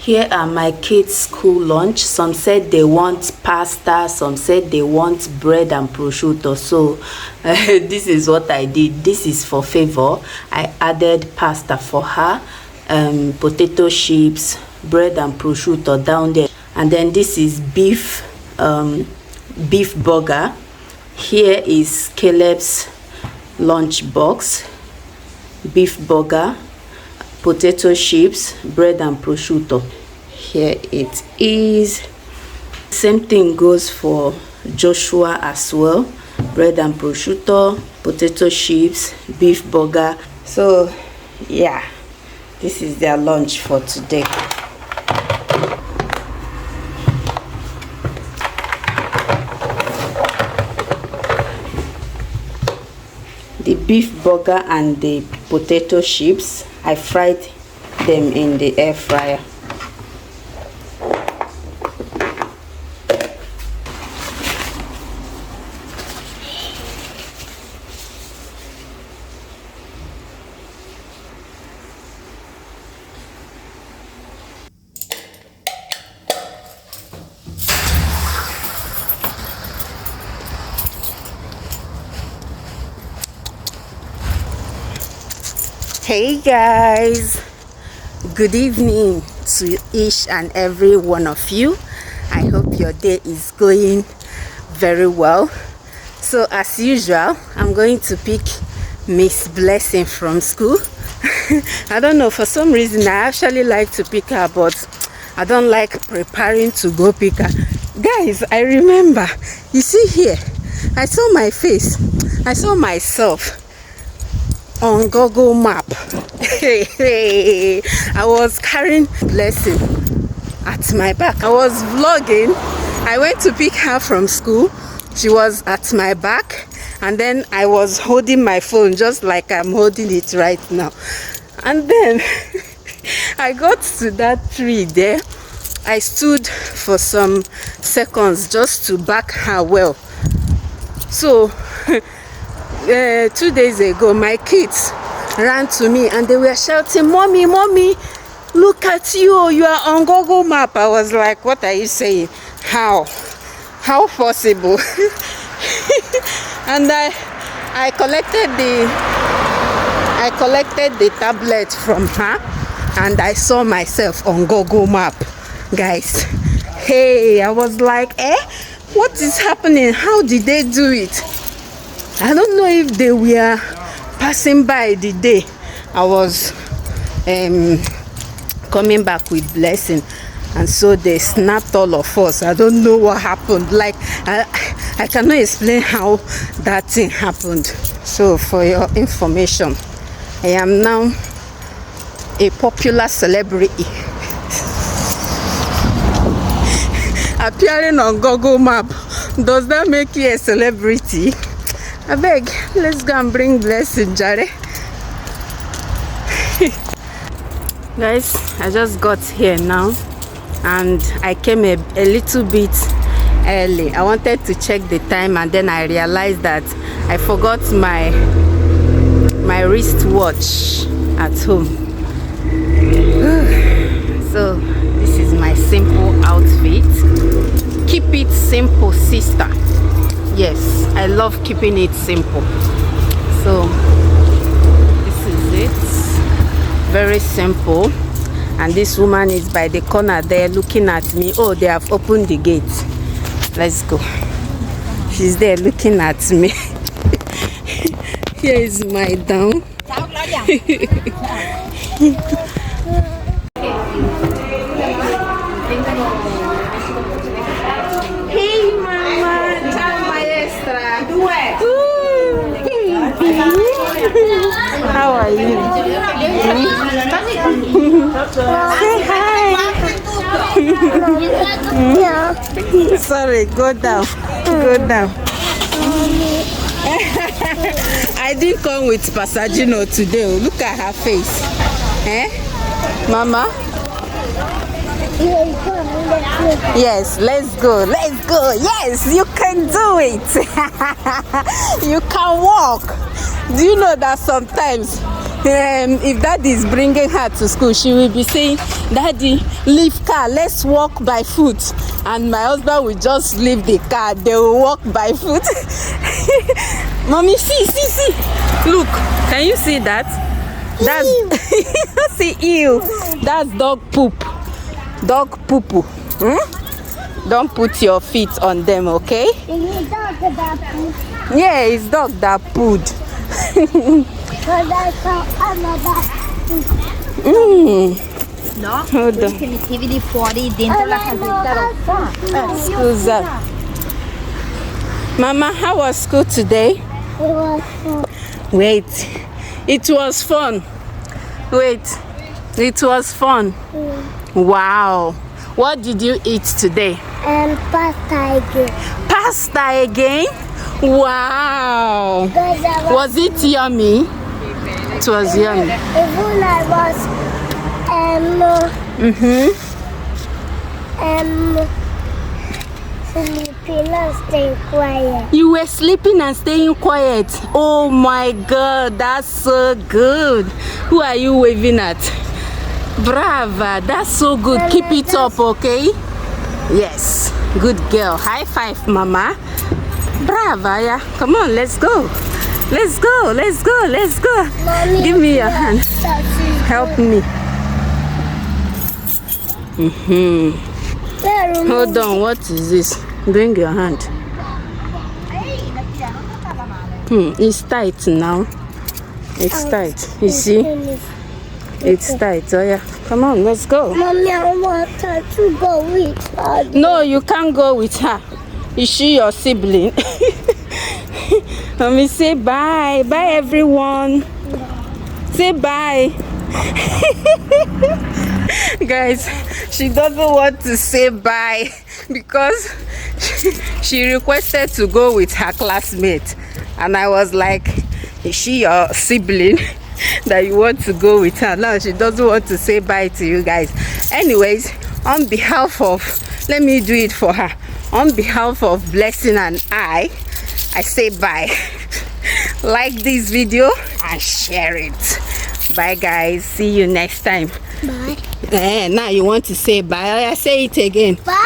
Here are my kids' school lunch. Some said they want pasta, some said they want bread and prosciutto. So this is what I did. This is for favor. I added pasta for her, potato chips, bread and prosciutto down there. And then this is beef burger. Here is Caleb's lunch box. Beef burger, potato chips, bread and prosciutto. Here it is. Same thing goes for Joshua as well. Bread and prosciutto, potato chips, beef burger. So yeah, this is their lunch for today. The beef burger and the potato chips, I fried them in the air fryer. Hey guys, good evening to each and every one of you. I hope your day is going very well. So as usual, I'm going to pick Miss Blessing from school. I don't know, for some reason I actually like to pick her, but I don't like preparing to go pick her. Guys, I remember, you see here, I saw my face, I saw myself on Google Map. I was carrying Blessing at my back. I was vlogging. I went to pick her from school. She was at my back, and then I was holding my phone just like I'm holding it right now. And then I got to that tree there. I stood for some seconds just to back her well. So 2 days ago, my kids ran to me and they were shouting, "Mommy, mommy, look at you, you are on Google Map." I was like, what are you saying? How possible? And I collected the tablet from her and I saw myself on Google Map, guys. Hey, I was like, what is happening? How did they do it? I don't know if they were passing by the day I was coming back with Blessing, and so they snapped all of us. I don't know what happened. Like I cannot explain how that thing happened. So for your information, I am now a popular celebrity appearing on Google Map. Does that make you a celebrity? I beg, let's go and bring Blessing, Jare. Guys, I just got here now and I came a little bit early. I wanted to check the time and then I realized that I forgot my wristwatch at home. So this is my simple outfit. Keep it simple, sister. Yes, I love keeping it simple. So this is it. Very simple. And this woman is by the corner there looking at me. Oh, they have opened the gate. Let's go. She's there looking at me. Here is my down. How are you? Say hi. Sorry, go down. Go down. I didn't come with Pasagino today. Look at her face. Mama? Yes, let's go. Let's go. Yes, you can do it. You can walk. Do you know that sometimes if daddy is bringing her to school, she will be saying, daddy, leave car, let's walk by foot. And my husband will just leave the car, they will walk by foot. Mommy, see, look, can you see that? That's see, ew, that's dog poop. Dog poo-poo. Don't put your feet on them, okay? Yeah, it's dog that pooed. No, hold on. che mettevi di fuori dentro la casetta rossa. Scusa. Mama, how was school today? It was fun. Wait, it was fun. Wait, it was fun. Wow. What did you eat today? And pasta again. Pasta again? Wow. Was it yummy? It was yummy. Even I was sleeping and staying quiet. You were sleeping and staying quiet. Oh my God, that's so good. Who are you waving at? Brava, that's so good. Keep it up, okay? Yes, good girl. High five, Mama. Brava, yeah. Come on, let's go. Let's go. Mommy, Give me your hand. Help me. Hold on, what is this? Bring your hand. It's tight now. It's tight. You see? It's tight. Oh yeah. Come on, let's go. Mommy, I want her to go with her. No, you can't go with her. Is she your sibling? Let me say bye. Bye, everyone. Say bye. Guys, she doesn't want to say bye because she requested to go with her classmate. And I was like, is she your sibling that you want to go with her? Now she doesn't want to say bye to you guys. Anyways, on behalf of, let me do it for her. On behalf of Blessing and I say bye. Like this video and share it. Bye guys, see you next time. Bye. Now you want to say bye. I say it again. Bye.